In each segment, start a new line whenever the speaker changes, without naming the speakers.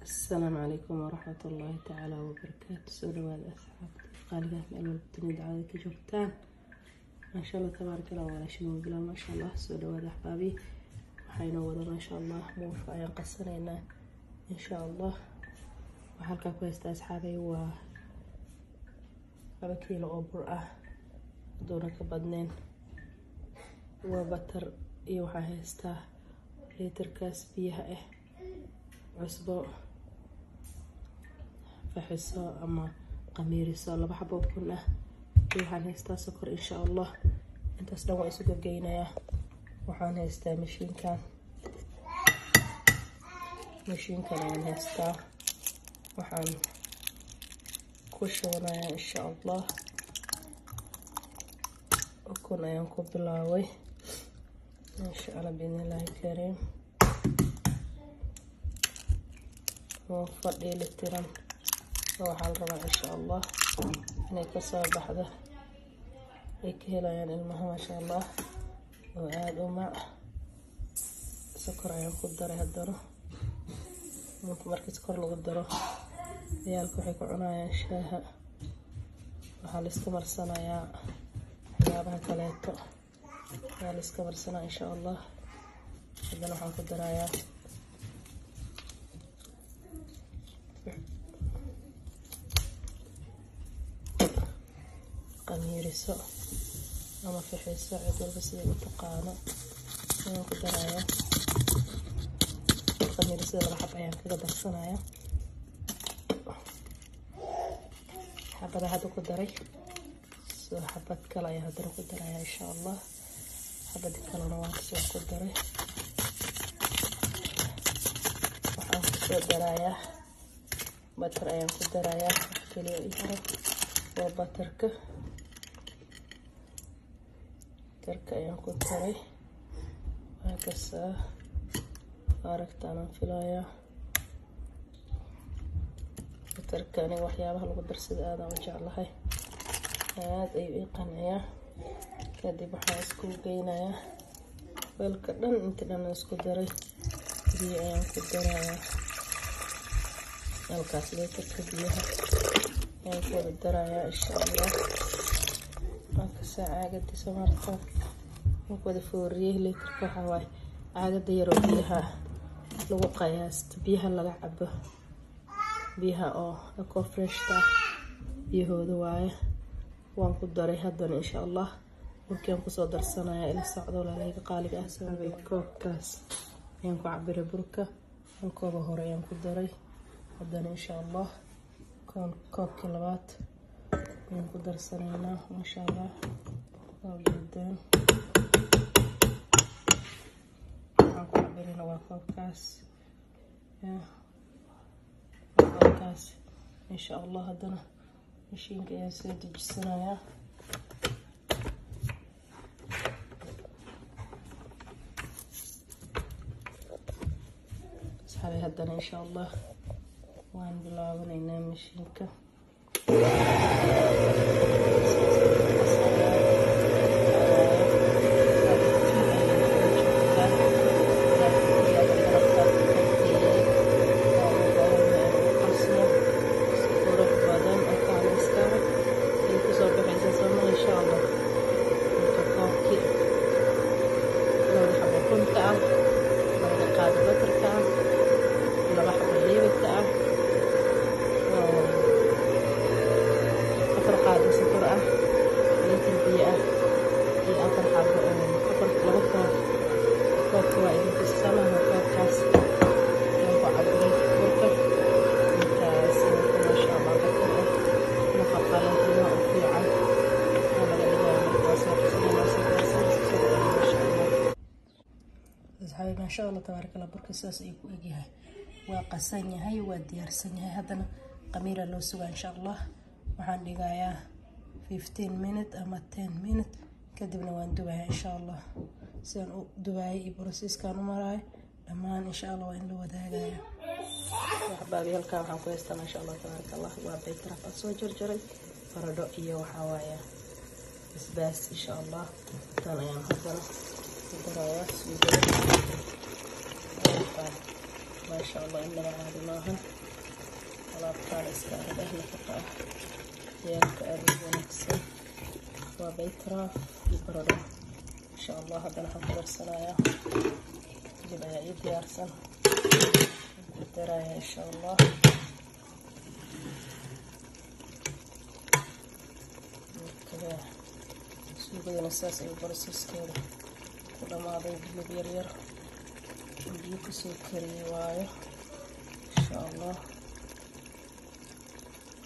السلام عليكم ورحمة الله تعالى وبركاته. سولوا الأصحاب قالها من البتنيد عادة جبتان ما شاء الله تبارك الله ولا شنو بلا ما شاء الله. سولوا أحبابي وحين ولا ما شاء الله موفى ينقصنا إن شاء الله. وحلقة كويسة أصحابي و كيلو أوبر دورة كبدنين وبتر يوحى هستا لتر كاس بيها عصبو فحسو أما قميرسو لبا حبو كنا waxaan haystaa sokor insha Allah. intaas dhan waa isugu geynaya. waxaan haystaa mashiinkan aan haystaa. waxaan ku shubanayaa insha Allah. ukun ayaan ku bilaaway insha Allah biidhnillaahi kariim. وفضي للترم وحال ربع إن شاء الله إني كسر بحده يكهلا يعني المهم ما شاء الله. وعاد ومع سكر عيون قدره هدره ممكن مركز سكر لقدره يالكو حيكو عنايا شاها وحال استمر سنة يا حيابها كليتو حال استمر سنة إن شاء الله. هدنا وحال قدره يا قميرسو أما في حيسو عدول بس اللي بتقانا أنا كدرايا قميرسو اللي بحب عيان كده بصنايا حبة هادو كدري سو حبة كلا يا هدرو كدرايا إن شاء الله. حبة دي كلا نواكسو كدري وحان كدرايا بطر أيام كدرايا كلي إيهارو وبطرك ترك أيام كدري هكذا أركتانا فيلايا وتركاني وحيابها لو قدر سيد آدم إن شاء الله. هاي هاد أي قنايا كدي بحا اسكو قينايا بالكدن انت دانا اسكو دري دي أيام كدرايا الكاس لي تركبيها يعني كده الدراية إن شاء الله. هكذا عاقد سمرتها وكده فوريه لي تركو حواي عاقد يرو بيها لو قياست بيها اللي عبه بيها اكو فريشتا يهود واي وان كدري هدنا إن شاء الله. ممكن كسو درسنا إلى السعودة ولا ليك قالب أحسن بيكوب كاس ينكو عبر بركة ينكو بهوري ينكو دري هدنا إن شاء الله. كون كوب كيلوات ينكو درسنا ما شاء الله جدا. ينكو عبرين وكوب كاس كاس إن شاء الله. هدنا مشين كيا سيدي جسنا أصحابي هدنا إن شاء الله. وان بلاونا مشينك ما شاء الله تبارك الله. بركة ساس يكو أجيها وقسني هاي وديار سني هاي. هذا قميرة لو سوا إن شاء الله. وحن دقايا 15 minute أما 10 minute كدبنا وان دبي إن شاء الله. سان دبي بروسيس كانوا مراي لمان إن شاء الله وين لو دقايا أحبابي هالكام حن كويسة ما شاء الله تبارك الله. وبيت رفع صوجر جري فردو إياه وحوايا بس إن شاء الله. تانا يا هذا الدرايات ما شاء الله إننا عادناها iska arag nafaqo ah ciyaalka aad u wanaagsan waa baytaraaf iyo baradho insha allah. haddana waxaan ku darsanayaa hilib ayaa ii diyaarsan ku daraya insha allah. suugadana saas ayuu boroseskeeda ku dhamaaday. hilib yaryar biyo kusoo kariyey waayo insha allah.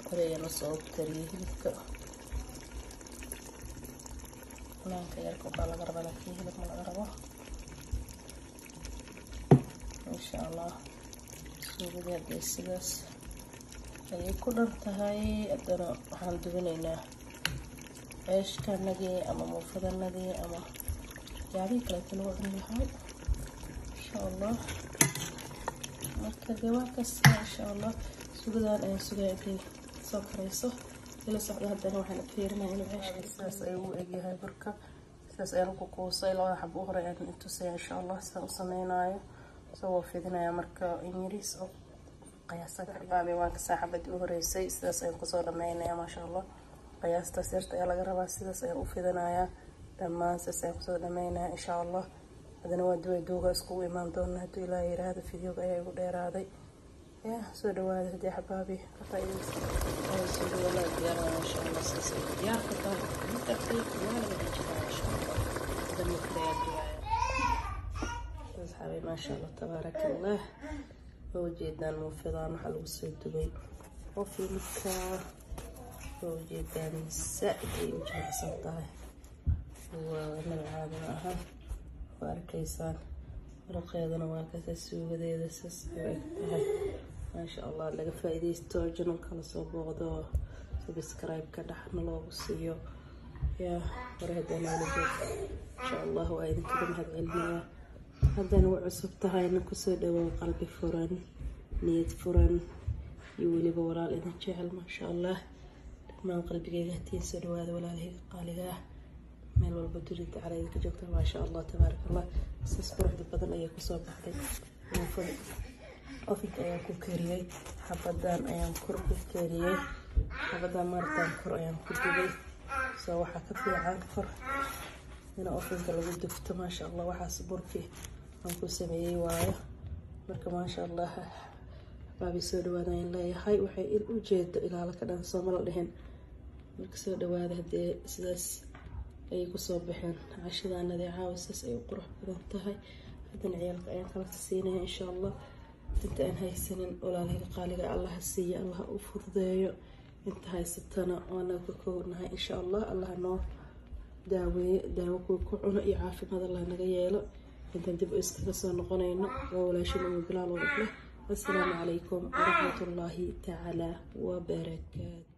hore ayaa lasoo kariyey hilibka. banaanka yarka waxaa laga rabaa laakiin hilib ma laga rabo insha allah. suugadii hadday sidaas ayay ku dhan tahay. haddana waxaan dubinaynaa ceeshkanagii ama muufadanadii ama yaabihii kaleeto lagu cuni lahaa insha allah. marka dee waa kasta insha allah. suugadan ayaan sugaya intay soo karayso ila socdo. haddana waxaan fiirinaya inuu ceeshka sidaas ayuu u egyahay burka. sidaas ayaan ku kuusay. labada xabo u hore ayaan intusaya insha allah sidaan u sameynaayo. soo fidinaya marka inyariis oo qiyaasa xabaabe waan ka saaxabadii u horeysay. sidaas ayaan kusoo dhameynaya maasha allah. qiyaastaas yarta ayaa laga rabaa. sidaas ayaan u fidinayaa dhammaan. sidaas ayaan kusoo dhameynaya insha allah. haddana waa duway duuga iskugu imaan doona hadduu ilaahay yiraahdo. fideoga ayaa igu dheeraaday. soo dhawaada haddii xabaabi ka faa'iidaysta. soo dhawaada diyaarada insha allah. sidaas ay diyaar ka tahay. intaasay waa laga dejinaya insha allah. haddana mukadayaa duwaya asxaabi maasha allah tabaaraka allah. ujeedaan muufidaan waxaa lagu soo dubay oo fiilibka. ujeedaan saaid ay u jilicsan tahay. waa magacaada aha waa arkaysaan. ruqeedana waa kasa suugadeeda saas ay tahay maasha allah. laga faa'iidaysto janalka la soo booqdo subscribe-ka dhaxna loogu siiyo. hore haddana la joog insha allah. waa idinkaga mahadcelinayaa. haddana waa cusub tahayna kusoo dhawow qalbi furan, niyad furan iyo weliba walaal idin jecel maasha allah. dhammaan qalbigayga hatiin soo dhawaada walaalahayga qaaliga ah meel walba dunida calayda ka joogta maasha allah tabaaraka allah. saas quruxda badan ayay kusoo baxday. ofinka ayaan ku kariyey. xabadan ayaan kor ku kariyey. xabadan maartaan kor ayaan ku dubay. soo waxaa ka fiican kor in ofinka lagu dubto maasha allah. waxaas burkii aan ku sameeyey waayo. marka maasha allah baabi soo dhawaada in leeyahay. waxay in u jeedo ilaala ka dhan soo mala dhihin. marka soo dhawaada haddee sidaas ayay kusoo baxeen cashadaanadii caawa. sidaas ay u qurux badan tahay. haddana ciyaalka ayaan kala siinaya insha allah. inta aan haysanin walaalahayga qaaliga allaha siiya, allaha u fududeeyo. inta haysatana waana ka koognahay insha allah. allaha noo daaweeye, daawo kuwa ku cuno iyo caafimaad allah naga yeelo. intaan dib iskaga soo noqonayno waa walaashin umu bilaal oo leh. assalaamu calaykum waraxmatullaahi tacaala wabarakaatu.